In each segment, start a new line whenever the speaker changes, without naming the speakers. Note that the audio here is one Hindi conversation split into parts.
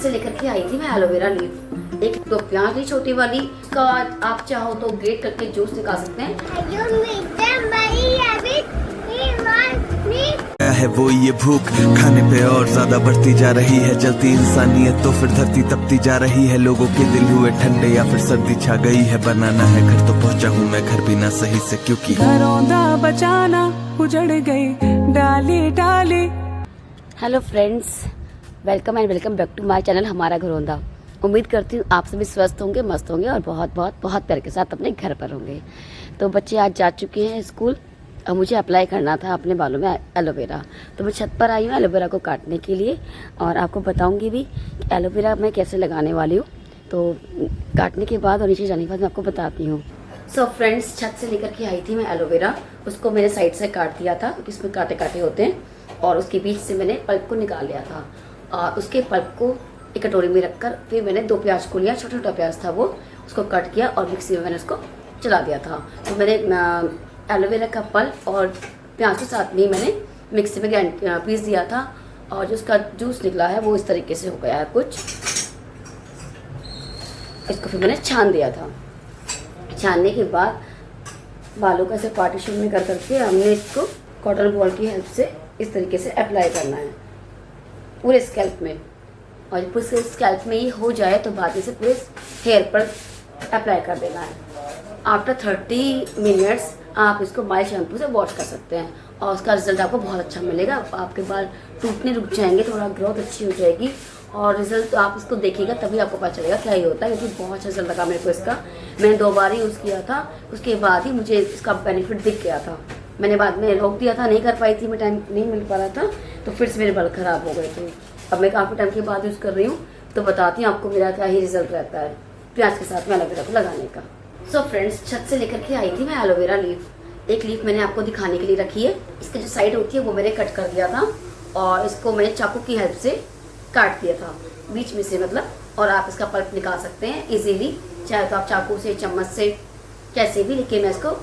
से लेकर के आई थी मैं एलोवेरा लीफ। एक तो प्याज ली छोटी वाली, इसका आप चाहो तो ग्रेट करके जूस निकाल सकते हैं।
है वो ये भूख खाने पे और ज्यादा बढ़ती जा रही है, जलती इंसानियत तो फिर धरती तपती जा रही है। लोगों के दिल हुए ठंडे या फिर सर्दी छा गई है। बनाना है घर तो पहुंचा हूँ मैं घर भी ना सही से, क्योंकि
घरौंदा बचाना उजड़ गई डाली डाली।
Hello friends, welcome and welcome back to my channel हमारा घरौंदा। उम्मीद करती हूँ आप सभी स्वस्थ होंगे, मस्त होंगे और बहुत बहुत बहुत प्यार के साथ अपने घर पर होंगे। तो बच्चे आज जा चुके हैं स्कूल और मुझे अप्लाई करना था अपने बालों में एलोवेरा। तो मैं छत पर आई हूँ एलोवेरा को काटने के लिए और आपको बताऊंगी भी कि एलोवेरा मैं कैसे लगाने वाली हूँ। तो काटने के बाद और नीचे जाने के बाद मैं आपको बताती हूँ। सो फ्रेंड्स, छत से लेकर के आई थी मैं एलोवेरा, उसको मैंने साइड से काट दिया था क्योंकि इसमें कांटे कांटे होते हैं और उसके बीच से मैंने पल्प को निकाल लिया था और उसके पल्प को एक कटोरी में रखकर फिर मैंने 2 प्याज को लिया, छोटा छोटा प्याज था वो, उसको कट किया और मिक्सी में मैंने उसको चला दिया था। तो मैंने एलोवेरा का पल्प और प्याज के साथ में मैंने मिक्सी में पीस दिया था और जो उसका जूस निकला है वो इस तरीके से हो गया है कुछ। इसको फिर मैंने छान दिया था। छानने के बाद बालों का ऐसे पार्टीशन में कर करके हमने इसको कॉटन बॉल की हेल्प से इस तरीके से अप्लाई करना है पूरे स्कैल्प में। और जब पूरे स्कैल्प में ये हो जाए तो बाद में से पूरे हेयर पर अप्लाई कर देना है। आफ्टर 30 मिनट्स आप इसको माइल्ड शैम्पू से वॉश कर सकते हैं और उसका रिजल्ट आपको बहुत अच्छा मिलेगा। आपके बाल टूटने रुक जाएंगे, थोड़ा ग्रोथ अच्छी हो जाएगी और रिजल्ट तो आप इसको देखिएगा तभी आपको पता चलेगा क्या ही होता है। क्योंकि बहुत अच्छा रिजल्ट लगा मेरे को इसका। मैंने 2 बार ही यूज़ किया था, उसके बाद ही मुझे इसका बेनिफिट दिख गया था। मैंने बाद में रोक दिया था, नहीं कर पाई थी, मैं टाइम नहीं मिल पा रहा था तो फिर से मेरे बाल ख़राब हो गए थे। अब मैं काफ़ी टाइम के बाद यूज़ कर रही हूँ तो बताती हूँ आपको मेरा क्या ही रिजल्ट रहता है प्याज के साथ में एलोवेरा को लगाने का। सो फ्रेंड्स, छत से लेकर के आई थी मैं एलोवेरा लीफ। एक लीफ मैंने आपको दिखाने के लिए रखी है। इसकी जो साइड होती है वो मैंने कट कर दिया था और इसको मैंने चाकू की हेल्प से काट दिया था बीच में से, मतलब। और आप इसका पल्प निकाल सकते हैं इजीली, चाहे तो आप चाकू से, चम्मच से, कैसे भी। लेकिन मैं इसको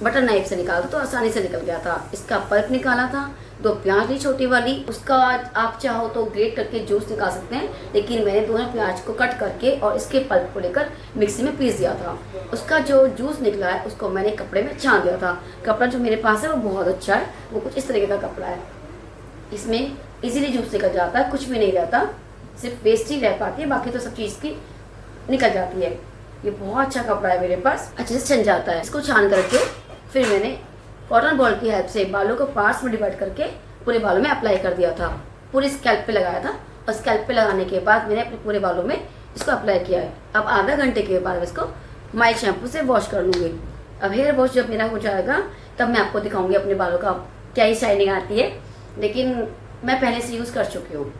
बटर नाइफ से निकाला तो आसानी से निकल गया था। इसका पल्प निकाला था। 2 प्याज ली छोटी वाली, उसका आप चाहो तो ग्रेट करके जूस निकाल सकते हैं, लेकिन मैंने दोनों प्याज को कट करके और इसके पल्प को लेकर मिक्सी में पीस दिया था। उसका जो जूस निकला है उसको मैंने कपड़े में छान दिया था। कपड़ा जो मेरे पास है वो बहुत अच्छा है, वो कुछ इस तरीके का कपड़ा है। इसमें इजीली जूस निकल जाता है, कुछ भी नहीं रहता, सिर्फ पेस्ट ही रह पाती है, बाकी तो सब चीज़ की निकल जाती है। ये बहुत अच्छा कपड़ा है मेरे पास, अच्छे से छन जाता है। इसको छान करके फिर मैंने कॉटन बॉल की हेल्प से बालों को पार्ट्स में डिवाइड करके पूरे बालों में अप्लाई कर दिया था। पूरे स्कैल्प पे लगाया था और स्कैल्प पे लगाने के बाद मैंने अपने पूरे बालों में इसको अप्लाई किया है। अब आधा घंटे के बाद इसको माइल्ड शैम्पू से वॉश कर लूँगी। अब हेयर वॉश जब मेरा हो जाएगा तब मैं आपको दिखाऊंगी अपने बालों का क्या ही शाइनिंग आती है। लेकिन मैं पहले से यूज़ कर चुकी हूँ।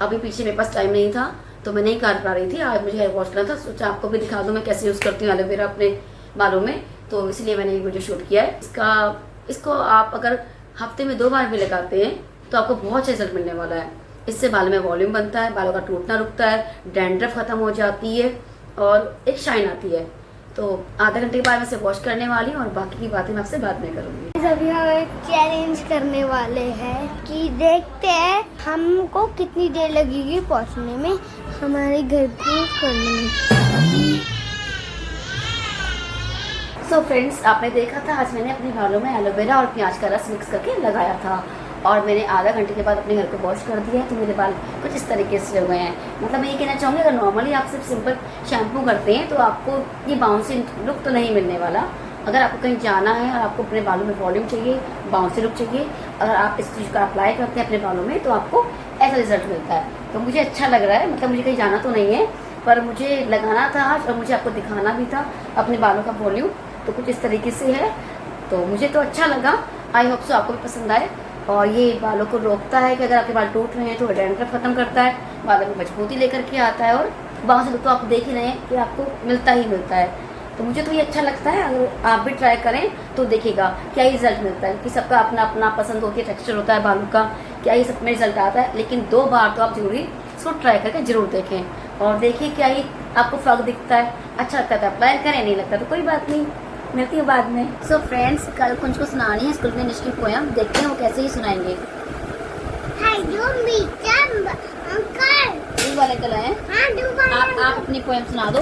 अभी पीछे मेरे पास टाइम नहीं था तो मैं नहीं कर पा रही थी। आज मुझे हेयर वॉश करना था, सोचा आपको भी दिखा दूँ मैं कैसे यूज़ करती हूँ एलोवेरा अपने बालों में, तो इसलिए मैंने ये वीडियो शूट किया है। इसको आप अगर हफ्ते में 2 बार भी लगाते हैं तो आपको बहुत अच्छा रिजल्ट मिलने वाला है। इससे बालों में वॉल्यूम बनता है, बालों का टूटना रुकता है, डैंड्रफ खत्म हो जाती है और एक शाइन आती है। तो आधा घंटे के बाद मैं इसे वॉश करने वाली हूँ और बाकी की बातें मैं आपसे बाद में करूँगी।
अभी हम एक चैलेंज करने वाले हैं कि देखते हैं हमको कितनी देर लगेगी पहुँचने में हमारे घर को करने में।
सो फ्रेंड्स, आपने देखा था आज मैंने अपने बालों में एलोवेरा और प्याज का रस मिक्स करके लगाया था और मैंने आधा घंटे के बाद अपने घर को वॉश कर दिया है तो मेरे बाल कुछ इस तरीके से हो गए हैं। मतलब मैं ये कहना चाहूँगी, अगर नॉर्मली आप सिर्फ सिंपल शैम्पू करते हैं तो आपको ये बाउंसी लुक तो नहीं मिलने वाला। अगर आपको कहीं जाना है और आपको अपने बालों में वॉल्यूम चाहिए, बाउंसी लुक चाहिए, अगर आप इस चीज़ का अप्लाई करते हैं अपने बालों में तो आपको ऐसा रिजल्ट मिलता है। तो मुझे अच्छा लग रहा है, मतलब मुझे कहीं जाना तो नहीं है पर मुझे लगाना था आज और मुझे आपको दिखाना भी था अपने बालों का वॉल्यूम। तो कुछ इस तरीके से है, तो मुझे तो अच्छा लगा। आई होप सो आपको भी पसंद आए। और ये बालों को रोकता है कि अगर आपके बाल टूट रहे हैं तो डैंड्रफ खत्म करता है, बालों में मजबूती लेकर के आता है और बालों से लुक तो आप देख ही रहे हैं कि आपको मिलता ही मिलता है। तो मुझे तो ये अच्छा लगता है। अगर आप भी ट्राई करें तो देखिएगा क्या ही रिजल्ट मिलता है कि सबका अपना अपना पसंद होती है, टेक्स्चर होता है बालों का, क्या ही सब में रिजल्ट आता है। लेकिन 2 बार तो आप जरूरी इसको ट्राई करके जरूर देखें और देखिए क्या ही आपको फ़र्क दिखता है। अच्छा लगता है तो अप्लाई करें, नहीं लगता तो कोई बात नहीं, मिलती है बाद में। सो फ्रेंड्स, कल कुछ को सुनानी है स्कूल में निश्चित पोयम, देखते हैं वो कैसे ही सुनाएंगे। वाले कल हैं।
हाँ, दोबारा।
आप अपनी पोएम सुना दो।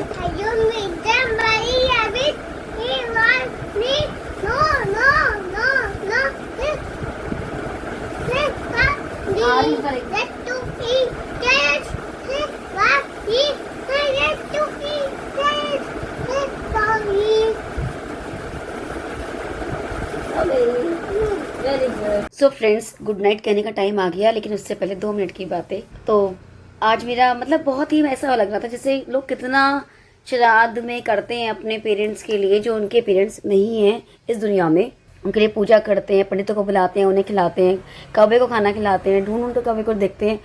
Very good. So friends, good night कहने का टाइम आ गया, लेकिन उससे पहले 2 मिनट की बात है। तो आज मेरा मतलब बहुत ही ऐसा लग रहा था जैसे लोग कितना श्राद्ध में करते हैं अपने पेरेंट्स के लिए, जो उनके पेरेंट्स नहीं हैं इस दुनिया में। उनके लिए पूजा करते हैं, पंडितों को बुलाते हैं, उन्हें खिलाते हैं, कौवे को खाना खिलाते हैं, ढूंढ ढूंढ कौवे को देखते हैं,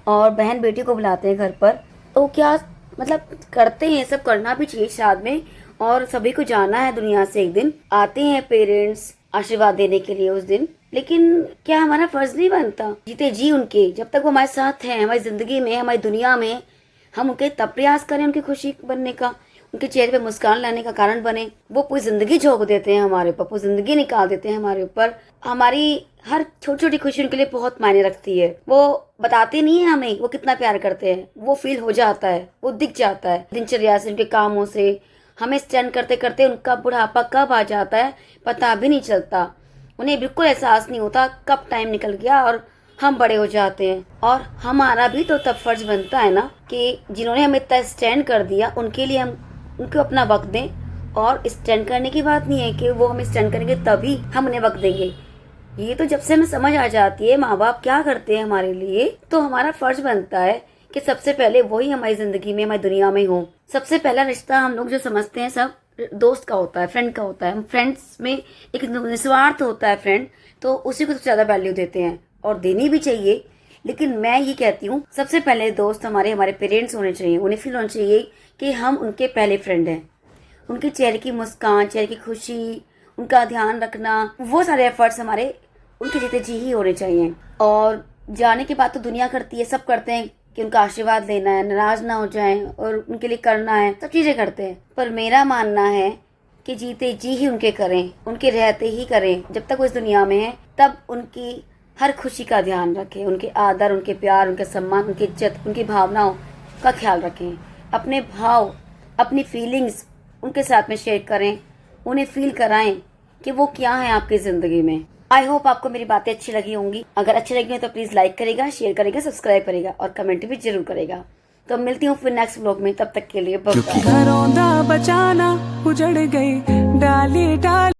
और बहन बेटी को बुलाते हैं घर पर। तो क्या मतलब करते हैं, सब करना भी चाहिए श्राद्ध में, और सभी को जाना है दुनिया से एक दिन। आते हैं पेरेंट्स आशीर्वाद देने के लिए उस दिन, लेकिन क्या हमारा फर्ज नहीं बनता जीते जी उनके, जब तक वो हमारे साथ हैं, हमारी जिंदगी में, हमारी दुनिया में, हम उनके तब प्रयास करें उनकी खुशी बनने का, उनके चेहरे पे मुस्कान लाने का कारण बने। वो पूरी जिंदगी झोंक देते हैं हमारे ऊपर, पूरी जिंदगी निकाल देते हैं हमारे ऊपर। हमारी हर छोटी छोटी खुशी उनके लिए बहुत मायने रखती है। वो बताते नहीं है हमें वो कितना प्यार करते हैं, वो फील हो जाता है, वो दिख जाता है दिनचर्या से, उनके कामों से। हमें स्टैंड करते करते उनका बुढ़ापा कब आ जाता है पता भी नहीं चलता। उन्हें बिल्कुल एहसास नहीं होता कब टाइम निकल गया और हम बड़े हो जाते हैं। और हमारा भी तो तब फर्ज बनता है ना कि जिन्होंने हमें इतना स्टैंड कर दिया उनके लिए हम उनको अपना वक्त दें। और स्टैंड करने की बात नहीं है कि वो हमें स्टैंड करेंगे तभी हम उन्हें वक्त देंगे। ये तो जब से हमें समझ आ जाती है माँ बाप क्या करते हैं हमारे लिए, तो हमारा फर्ज बनता है कि सबसे पहले वही हमारी जिंदगी में, हमारी दुनिया में हो। सबसे पहला रिश्ता हम लोग जो समझते हैं सब दोस्त का होता है, फ्रेंड का होता है। हम फ्रेंड्स में एक निस्वार्थ होता है फ्रेंड, तो उसी को सबसे ज्यादा वैल्यू देते हैं और देनी भी चाहिए। लेकिन मैं ये कहती हूँ सबसे पहले दोस्त हमारे पेरेंट्स होने चाहिए। उन्हें फील होना चाहिए कि हम उनके पहले फ्रेंड हैं। उनके चेहरे की मुस्कान, चेहरे की खुशी, उनका ध्यान रखना, वो सारे एफर्ट्स हमारे उनके जीते जी ही होने चाहिए। और जाने के बाद तो दुनिया करती है, सब करते हैं कि उनका आशीर्वाद लेना है, नाराज ना हो जाए और उनके लिए करना है, सब चीजें करते हैं। पर मेरा मानना है कि जीते जी ही उनके करें, उनके रहते ही करें। जब तक वो इस दुनिया में है तब उनकी हर खुशी का ध्यान रखें, उनके आदर, उनके प्यार, उनके सम्मान, उनकी इज्जत, उनकी भावनाओं का ख्याल रखें। अपने भाव, अपनी फीलिंग्स उनके साथ में शेयर करें, उन्हें फील कराएं कि वो क्या है आपकी जिंदगी में। आई होप आपको मेरी बातें अच्छी लगी होंगी। अगर अच्छी लगी हो तो प्लीज लाइक करेगा, शेयर करेगा, सब्सक्राइब करेगा और कमेंट भी जरूर करेगा। तो मिलती हूँ फिर नेक्स्ट व्लॉग में, तब तक के लिए बाय बाय।
घरों दा बचाना उजड़ गई डाली डाली।